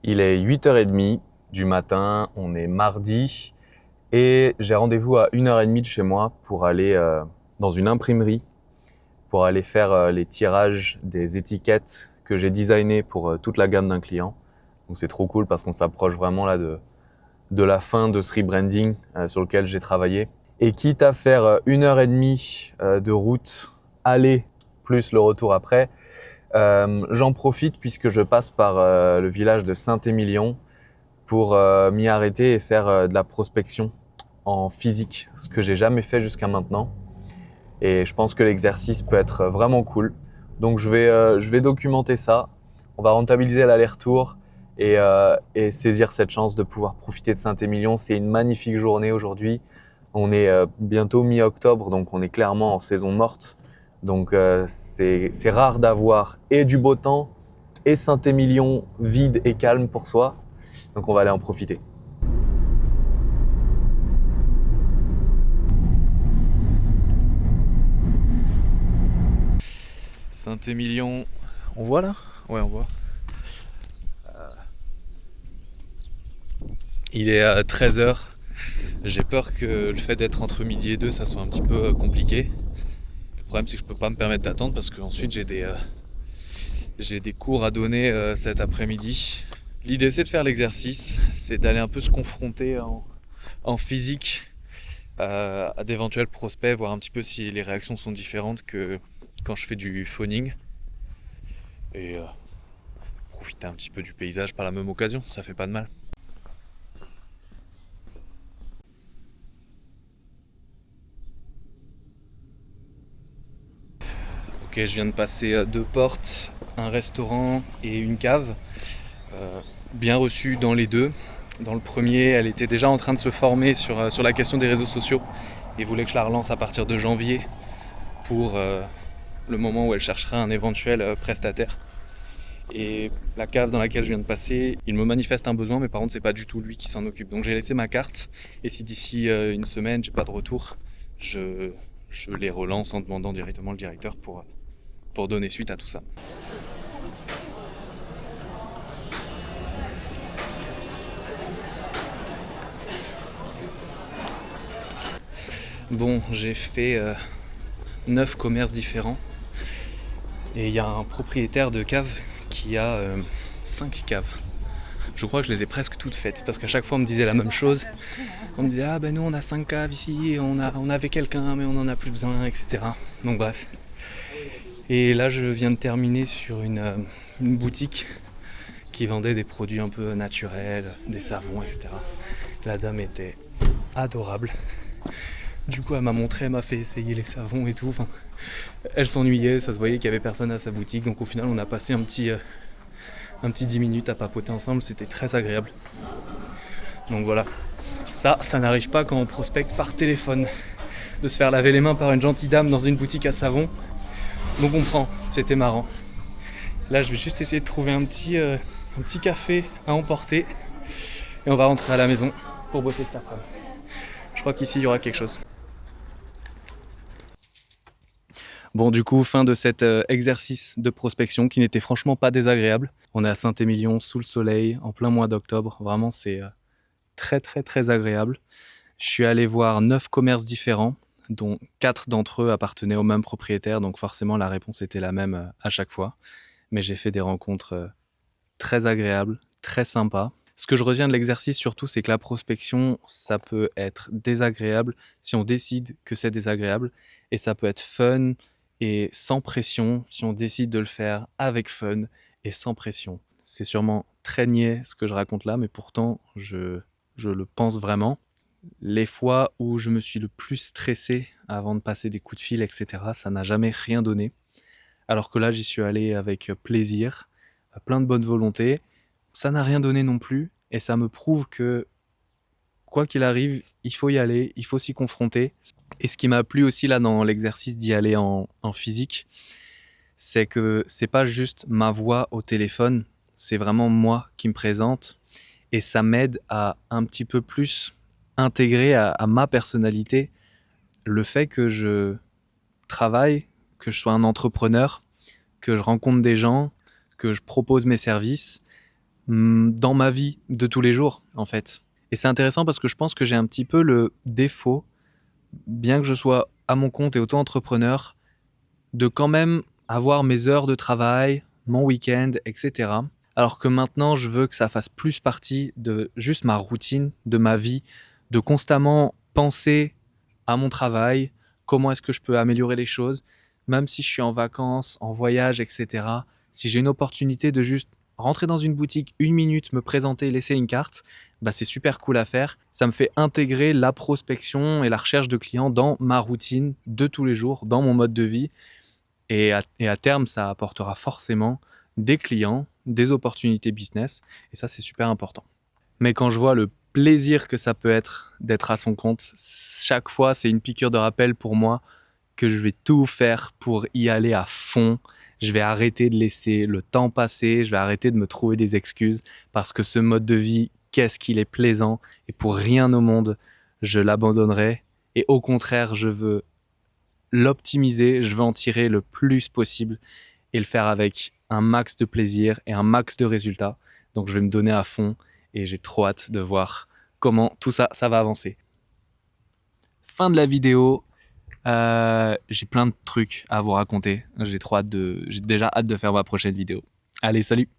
Il est 8h30 du matin, on est mardi et j'ai rendez-vous à 1h30 de chez moi pour aller dans une imprimerie pour aller faire les tirages des étiquettes que j'ai designées pour toute la gamme d'un client. Donc c'est trop cool parce qu'on s'approche vraiment là de la fin de ce rebranding sur lequel j'ai travaillé. Et quitte à faire 1h30 de route aller plus le retour après, j'en profite puisque je passe par le village de Saint-Émilion pour m'y arrêter et faire de la prospection en physique, ce que j'ai jamais fait jusqu'à maintenant. Et je pense que l'exercice peut être vraiment cool. Donc je vais documenter ça. On va rentabiliser l'aller-retour et saisir cette chance de pouvoir profiter de Saint-Émilion. C'est une magnifique journée aujourd'hui. On est bientôt mi-octobre, donc on est clairement en saison morte. Donc c'est rare d'avoir et du beau temps et Saint-Émilion vide et calme pour soi. Donc on va aller en profiter. Saint-Émilion, on voit là ? Ouais, on voit. Il est à 13h. J'ai peur que le fait d'être entre midi et 2, ça soit un petit peu compliqué. Le problème, c'est que je peux pas me permettre d'attendre parce qu'ensuite j'ai des cours à donner cet après-midi. L'idée, c'est de faire l'exercice, c'est d'aller un peu se confronter en physique à d'éventuels prospects, voir un petit peu si les réactions sont différentes que quand je fais du phoning. Et profiter un petit peu du paysage par la même occasion, ça fait pas de mal. Ok, je viens de passer 2 portes, un restaurant et une cave. Bien reçu dans les deux. Dans le premier, elle était déjà en train de se former sur la question des réseaux sociaux et voulait que je la relance à partir de janvier pour le moment où elle cherchera un éventuel prestataire. Et la cave dans laquelle je viens de passer, il me manifeste un besoin, mais par contre c'est pas du tout lui qui s'en occupe. Donc j'ai laissé ma carte et si d'ici une semaine j'ai pas de retour, je les relance en demandant directement le directeur pour donner suite à tout ça. Bon, j'ai fait 9 commerces différents et il y a un propriétaire de cave qui a 5 caves. Je crois que je les ai presque toutes faites parce qu'à chaque fois on me disait la même chose. On me disait ah ben nous on a 5 caves ici, on avait quelqu'un mais on en a plus besoin, etc. Donc bref. Et là je viens de terminer sur une boutique qui vendait des produits un peu naturels, des savons, etc. La dame était adorable. Du coup, elle m'a montré, elle m'a fait essayer les savons et tout. Enfin, elle s'ennuyait, ça se voyait qu'il y avait personne à sa boutique. Donc au final, on a passé un petit 10 minutes à papoter ensemble. C'était très agréable. Donc voilà. Ça n'arrive pas quand on prospecte par téléphone. De se faire laver les mains par une gentille dame dans une boutique à savon. Donc on prend, c'était marrant. Là, je vais juste essayer de trouver un petit café à emporter. Et on va rentrer à la maison pour bosser cet après-midi. Je crois qu'ici, il y aura quelque chose. Bon, du coup, fin de cet exercice de prospection qui n'était franchement pas désagréable. On est à Saint-Émilion, sous le soleil, en plein mois d'octobre. Vraiment, c'est très, très, très agréable. Je suis allé voir 9 commerces différents, dont 4 d'entre eux appartenaient au même propriétaire. Donc forcément, la réponse était la même à chaque fois. Mais j'ai fait des rencontres très agréables, très sympas. Ce que je retiens de l'exercice surtout, c'est que la prospection, ça peut être désagréable si on décide que c'est désagréable. Et ça peut être fun et sans pression si on décide de le faire avec fun et sans pression. C'est sûrement très niais ce que je raconte là, mais pourtant je le pense vraiment. Les fois où je me suis le plus stressé avant de passer des coups de fil, etc., ça n'a jamais rien donné. Alors que là, j'y suis allé avec plaisir, plein de bonne volonté. Ça n'a rien donné non plus, et ça me prouve que quoi qu'il arrive, il faut y aller, il faut s'y confronter. Et ce qui m'a plu aussi là dans l'exercice d'y aller en physique, c'est que c'est pas juste ma voix au téléphone, c'est vraiment moi qui me présente et ça m'aide à un petit peu plus intégrer à ma personnalité le fait que je travaille, que je sois un entrepreneur, que je rencontre des gens, que je propose mes services. dans ma vie de tous les jours, en fait. Et c'est intéressant parce que je pense que j'ai un petit peu le défaut, bien que je sois à mon compte et auto-entrepreneur, de quand même avoir mes heures de travail, mon week-end, etc. Alors que maintenant, je veux que ça fasse plus partie de juste ma routine, de ma vie, de constamment penser à mon travail, comment est-ce que je peux améliorer les choses, même si je suis en vacances, en voyage, etc. Si j'ai une opportunité de juste rentrer dans une boutique, 1 minute, me présenter, laisser une carte, bah c'est super cool à faire. Ça me fait intégrer la prospection et la recherche de clients dans ma routine de tous les jours, dans mon mode de vie. Et à terme, ça apportera forcément des clients, des opportunités business. Et ça, c'est super important. Mais quand je vois le plaisir que ça peut être d'être à son compte, chaque fois, c'est une piqûre de rappel pour moi que je vais tout faire pour y aller à fond. Je vais arrêter de laisser le temps passer, je vais arrêter de me trouver des excuses parce que ce mode de vie, qu'est-ce qu'il est plaisant et pour rien au monde, je l'abandonnerai. Et au contraire, je veux l'optimiser, je veux en tirer le plus possible et le faire avec un max de plaisir et un max de résultats. Donc je vais me donner à fond et j'ai trop hâte de voir comment tout ça, ça va avancer. Fin de la vidéo. J'ai plein de trucs à vous raconter. J'ai déjà hâte de faire ma prochaine vidéo. Allez, salut!